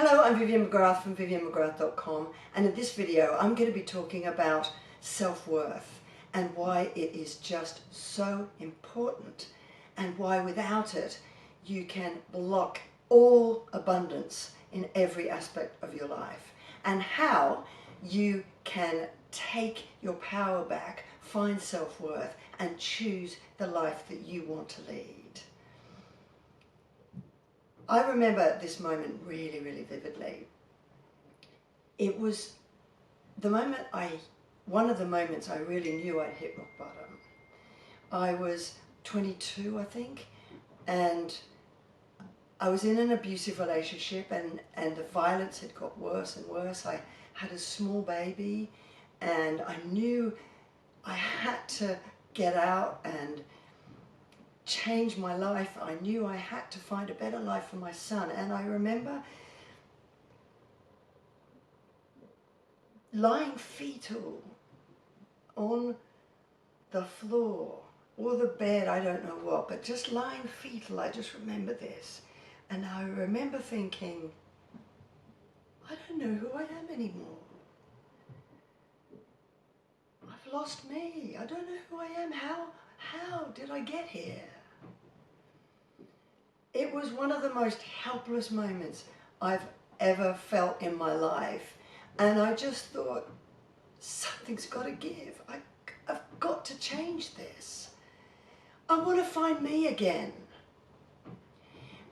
Hello, I'm Vivienne McGrath from viviennemcgrath.com, and in this video I'm going to be talking about self-worth and why it is just so important and why without it you can block all abundance in every aspect of your life, and how you can take your power back, find self-worth and choose the life that you want to lead. I remember this moment really, really vividly. It was the moment one of the moments I really knew I'd hit rock bottom. I was 22, I think, and I was in an abusive relationship, and the violence had got worse and worse. I had a small baby, and I knew I had to get out and change my life. I knew I had to find a better life for my son. And I remember lying fetal on the floor or the bed, I don't know what, but just lying fetal. I just remember this. And I remember thinking, I don't know who I am anymore. I've lost me. I don't know who I am. How did I get here? It was one of the most helpless moments I've ever felt in my life. And I just thought, something's got to give. I've got to change this. I want to find me again.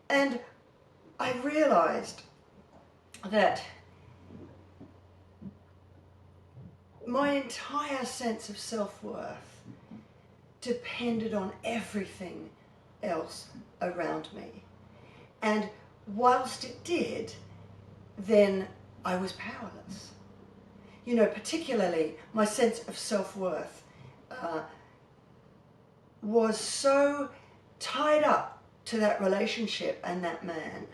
And I realized that my entire sense of self-worth depended on everything else around me. And whilst it did, then I was powerless. You know, particularly my sense of self-worth was so tied up to that relationship and that man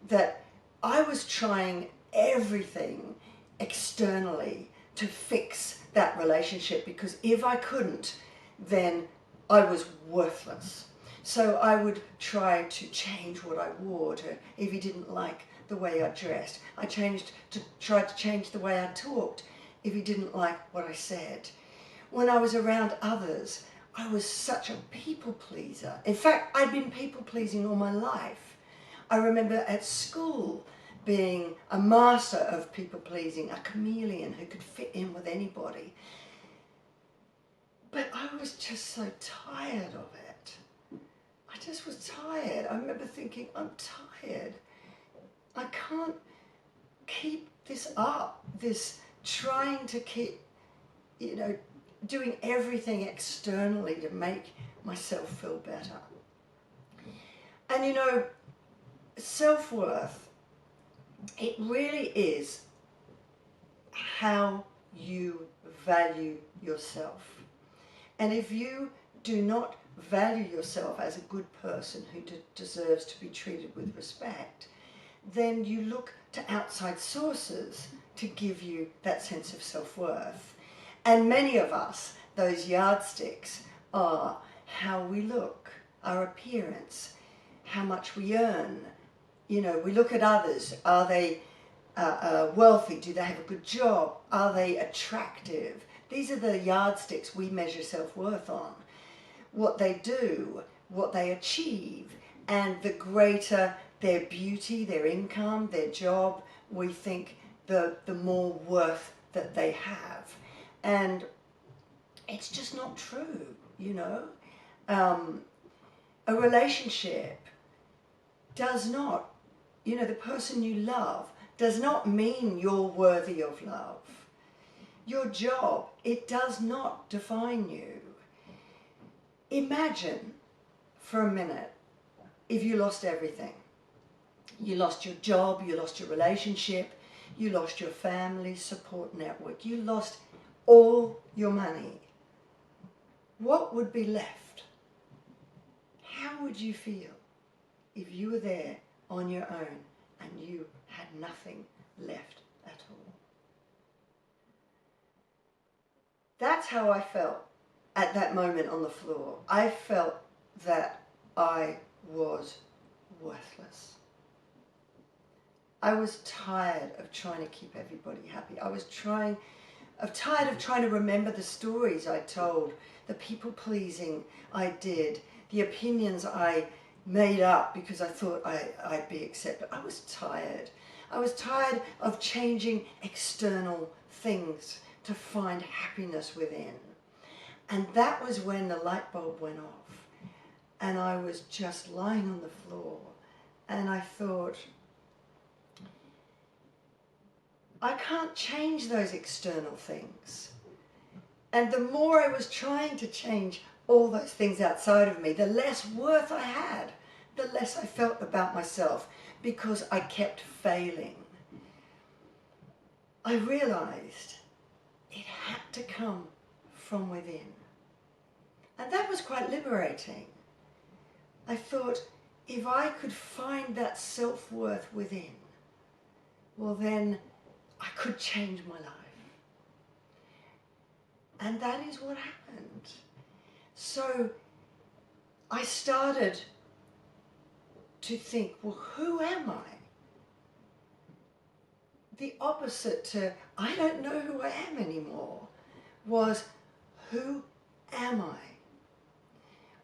that I was trying everything externally to fix that relationship, because if I couldn't, then I was worthless. So I would try to change what I wore if he didn't like the way I dressed. I tried to change the way I talked if he didn't like what I said. When I was around others, I was such a people pleaser. In fact, I'd been people pleasing all my life. I remember at school being a master of people pleasing, a chameleon who could fit in with anybody. But I was just so tired of it. I just was tired. I remember thinking, I'm tired. I can't keep this up, this trying to keep, doing everything externally to make myself feel better. And self-worth, it really is how you value yourself. And if you do not value yourself as a good person who deserves to be treated with respect, then you look to outside sources to give you that sense of self-worth. And many of us, those yardsticks are how we look, our appearance, how much we earn. We look at others. Are they wealthy? Do they have a good job? Are they attractive? These are the yardsticks we measure self-worth on. What they do, what they achieve, and the greater their beauty, their income, their job, we think the more worth that they have. And it's just not true, A relationship does not, the person you love does not mean you're worthy of love. Your job, it does not define you. Imagine for a minute if you lost everything. You lost your job, you lost your relationship, you lost your family support network, you lost all your money. What would be left? How would you feel if you were there on your own and you had nothing left at all? That's how I felt at that moment on the floor. I felt that I was worthless. I was tired of trying to keep everybody happy. I was tired of trying to remember the stories I told, the people pleasing I did, the opinions I made up because I thought I'd be accepted. I was tired. I was tired of changing external things to find happiness within. And that was when the light bulb went off. And I was just lying on the floor. And I thought, I can't change those external things. And the more I was trying to change all those things outside of me, the less worth I had, the less I felt about myself, because I kept failing. I realized it had to come from within. And that was quite liberating. I thought, if I could find that self-worth within, well then I could change my life. And that is what happened. So I started to think, well, who am I? The opposite to, I don't know who I am anymore, was, who am I?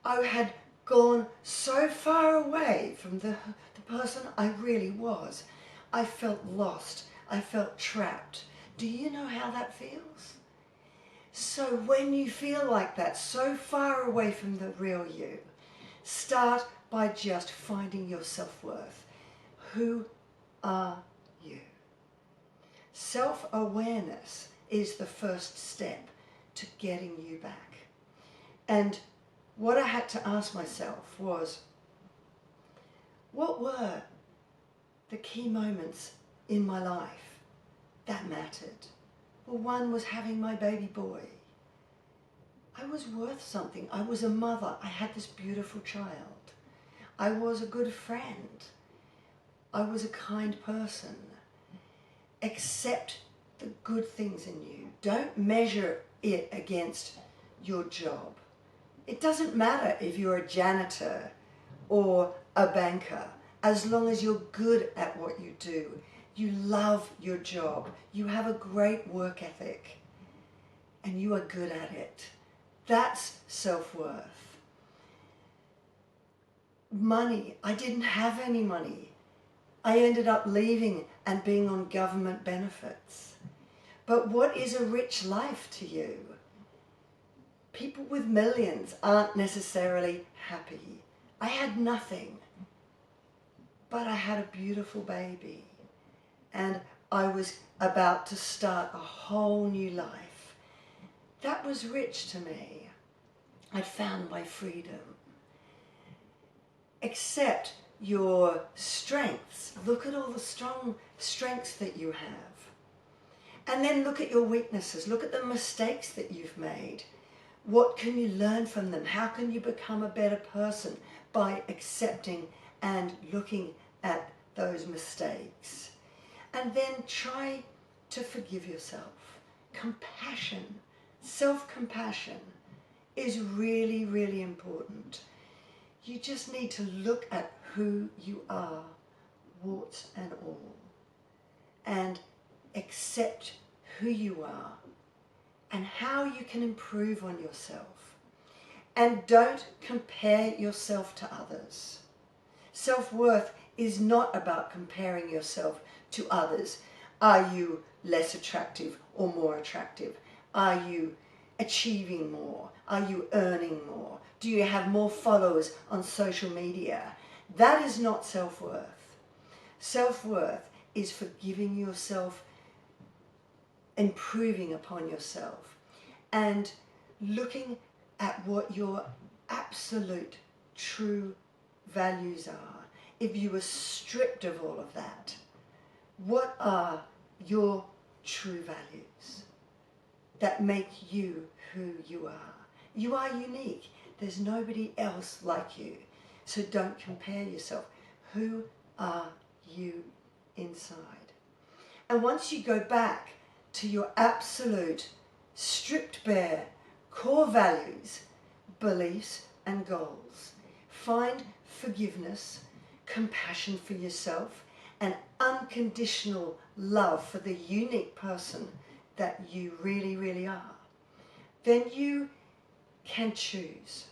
I had gone so far away from the person I really was. I felt lost. I felt trapped. Do you know how that feels? So when you feel like that, so far away from the real you, start by just finding your self-worth. Who are you? Self-awareness is the first step to getting you back. And what I had to ask myself was, what were the key moments in my life that mattered? Well, one was having my baby boy. I was worth something. I was a mother. I had this beautiful child. I was a good friend. I was a kind person. Accept the good things in you. Don't measure it against your job. It doesn't matter if you're a janitor or a banker, as long as you're good at what you do. You love your job. You have a great work ethic and you are good at it. That's self-worth. Money. I didn't have any money. I ended up leaving and being on government benefits. But what is a rich life to you? People with millions aren't necessarily happy. I had nothing, but I had a beautiful baby. And I was about to start a whole new life. That was rich to me. I found my freedom. Accept your strengths. Look at all the strong strengths that you have. And then look at your weaknesses. Look at the mistakes that you've made. What can you learn from them? How can you become a better person? By accepting and looking at those mistakes. And then try to forgive yourself. Compassion, self-compassion is really, really important. You just need to look at who you are, warts and all, and accept who you are and how you can improve on yourself. And don't compare yourself to others. Self-worth is not about comparing yourself to others. Are you less attractive or more attractive? Are you achieving more? Are you earning more? Do you have more followers on social media? That is not self-worth. Self-worth is forgiving yourself, improving upon yourself, and looking at what your absolute true values are. If you were stripped of all of that, what are your true values that make you who you are? You are unique. There's nobody else like you. So don't compare yourself. Who are you inside? And once you go back to your absolute, stripped bare core values, beliefs and goals, find forgiveness, compassion for yourself, and unconditional love for the unique person that you really, really are, then you can choose.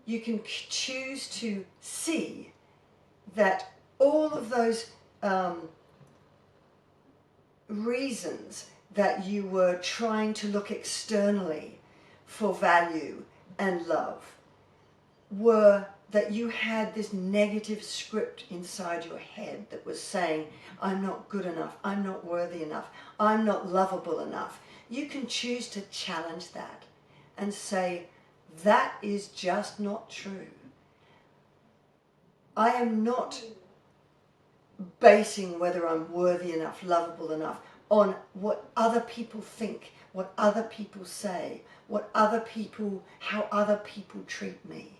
You can choose to see that all of those reasons that you were trying to look externally for value and love were that you had this negative script inside your head that was saying, I'm not good enough, I'm not worthy enough, I'm not lovable enough. You can choose to challenge that and say, that is just not true. I am not basing whether I'm worthy enough, lovable enough, on what other people think, what other people say, how other people treat me.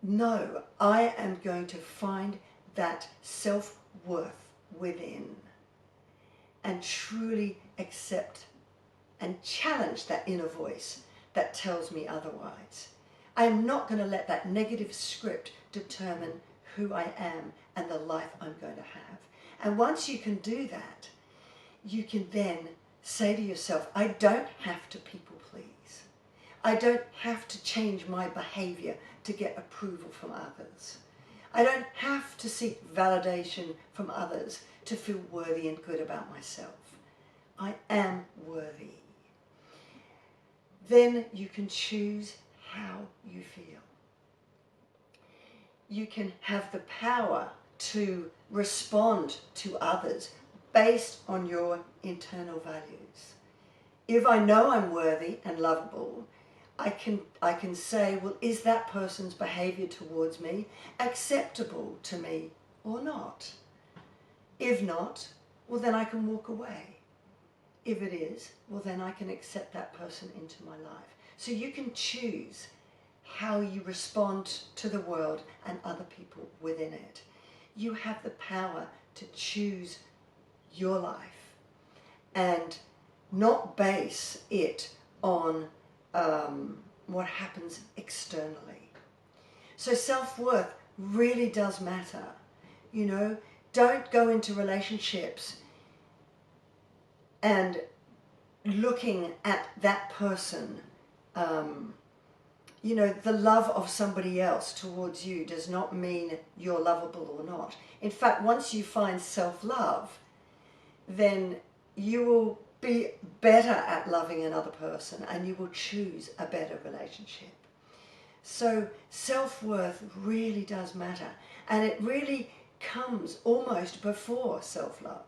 No, I am going to find that self-worth within and truly accept and challenge that inner voice that tells me otherwise. I am not going to let that negative script determine who I am and the life I'm going to have. And once you can do that, you can then say to yourself, I don't have to people please. I don't have to change my behavior to get approval from others. I don't have to seek validation from others to feel worthy and good about myself. I am worthy. Then you can choose how you feel. You can have the power to respond to others based on your internal values. If I know I'm worthy and lovable, I can say, well, is that person's behavior towards me acceptable to me or not? If not, well, then I can walk away. If it is, well, then I can accept that person into my life. So you can choose how you respond to the world and other people within it. You have the power to choose your life and not base it on what happens externally. So self-worth really does matter. You know, don't go into relationships and looking at that person. You know, the love of somebody else towards you does not mean you're lovable or not. In fact, once you find self-love, then you will be better at loving another person and you will choose a better relationship. So self-worth really does matter, and it really comes almost before self-love.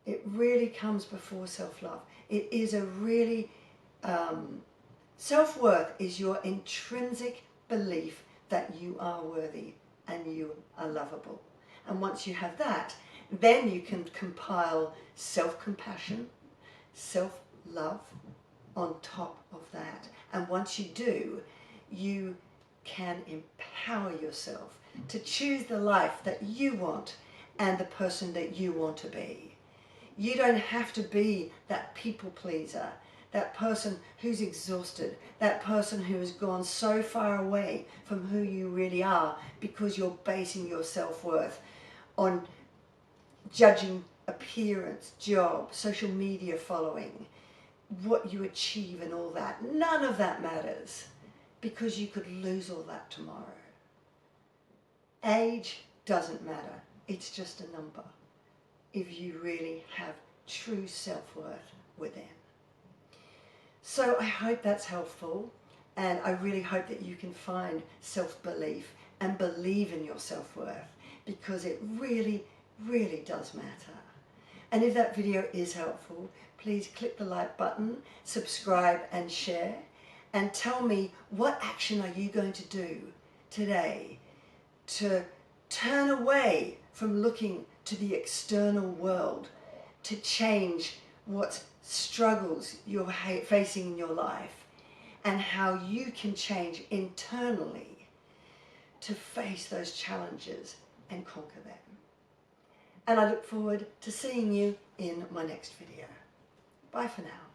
It really comes before self-love. It is a really, self-worth is your intrinsic belief that you are worthy and you are lovable. And once you have that, then you can compile self-compassion, self-love on top of that. And once you do, you can empower yourself to choose the life that you want and the person that you want to be. You don't have to be that people pleaser, that person who's exhausted, that person who has gone so far away from who you really are because you're basing your self-worth on judging appearance, job, social media following, what you achieve and all that. None of that matters because you could lose all that tomorrow. Age doesn't matter. It's just a number if you really have true self-worth within. So I hope that's helpful, and I really hope that you can find self-belief and believe in your self-worth, because it really, really does matter. And if that video is helpful, please click the like button, subscribe and share, and tell me, what action are you going to do today to turn away from looking to the external world to change what struggles you're facing in your life, and how you can change internally to face those challenges and conquer them. And I look forward to seeing you in my next video. Bye for now.